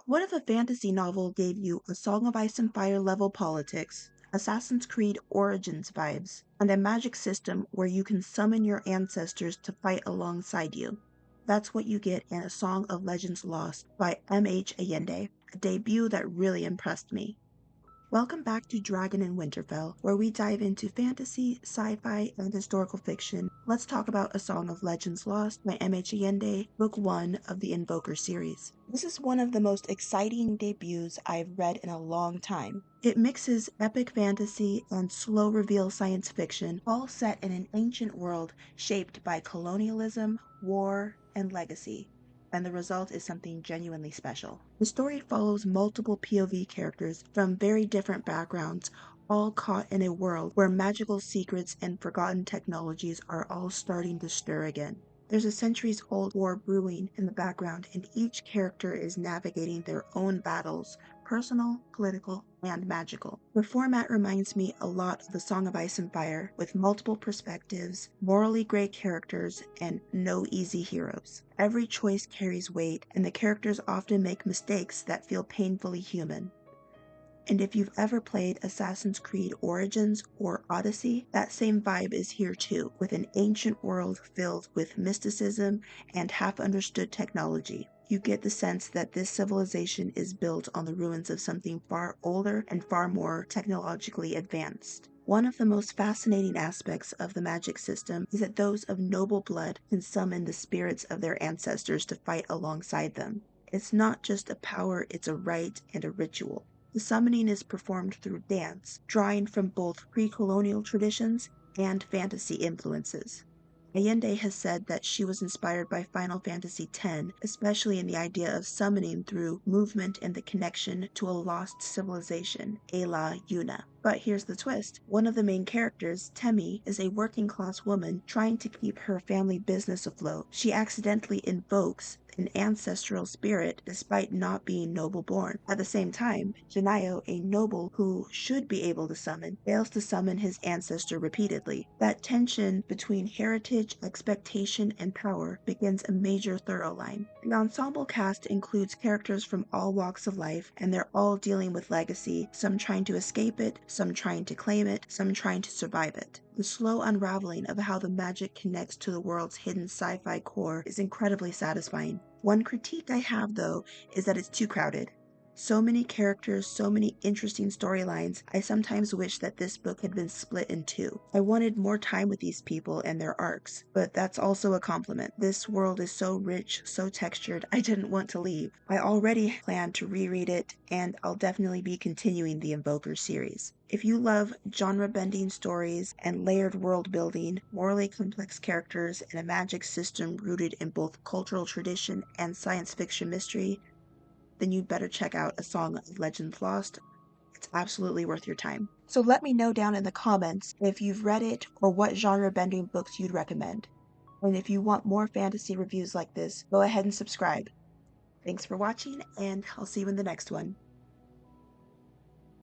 What if a fantasy novel gave you a Song of Ice and Fire level politics, Assassin's Creed Origins vibes, and a magic system where you can summon your ancestors to fight alongside you? That's what you get in A Song of Legends Lost by M.H. Ayinde, a debut that really impressed me. Welcome back to Dragon in Winterfell, where we dive into fantasy, sci-fi, and historical fiction. Let's talk about A Song of Legends Lost by M.H. Allende, Book 1 of the Invoker series. This is one of the most exciting debuts I've read in a long time. It mixes epic fantasy and slow reveal science fiction, all set in an ancient world shaped by colonialism, war, and legacy, and the result is something genuinely special. The story follows multiple POV characters from very different backgrounds, all caught in a world where magical secrets and forgotten technologies are all starting to stir again. There's a centuries old war brewing in the background, and each character is navigating their own battles, personal, political, and magical. The format reminds me a lot of The Song of Ice and Fire, with multiple perspectives, morally gray characters, and no easy heroes. Every choice carries weight, and the characters often make mistakes that feel painfully human. And if you've ever played Assassin's Creed Origins or Odyssey, that same vibe is here too, with an ancient world filled with mysticism and half-understood technology. You get the sense that this civilization is built on the ruins of something far older and far more technologically advanced. One of the most fascinating aspects of the magic system is that those of noble blood can summon the spirits of their ancestors to fight alongside them. It's not just a power, it's a rite and a ritual. The summoning is performed through dance, drawing from both pre-colonial traditions and fantasy influences. Allende has said that she was inspired by Final Fantasy X, especially in the idea of summoning through movement and the connection to a lost civilization, Ayla Yuna. But here's the twist. One of the main characters, Temi, is a working class woman trying to keep her family business afloat. She accidentally invokes an ancestral spirit despite not being noble born. At the same time, Janayo, a noble who should be able to summon, fails to summon his ancestor repeatedly. That tension between heritage, expectation, and power begins a major thorough line. The ensemble cast includes characters from all walks of life, and they're all dealing with legacy, some trying to escape it, some trying to claim it, some trying to survive it. The slow unraveling of how the magic connects to the world's hidden sci-fi core is incredibly satisfying. One critique I have, though, is that it's too crowded. So many characters, so many interesting storylines, I sometimes wish that this book had been split in two. I wanted more time with these people and their arcs, but that's also a compliment. This world is so rich, so textured, I didn't want to leave. I already plan to reread it, and I'll definitely be continuing the Invoker series. If you love genre-bending stories and layered world building, morally complex characters, and a magic system rooted in both cultural tradition and science fiction mystery, then you'd better check out A Song of Legends Lost. It's absolutely worth your time. So let me know down in the comments if you've read it or what genre-bending books you'd recommend. And if you want more fantasy reviews like this, go ahead and subscribe. Thanks for watching, and I'll see you in the next one.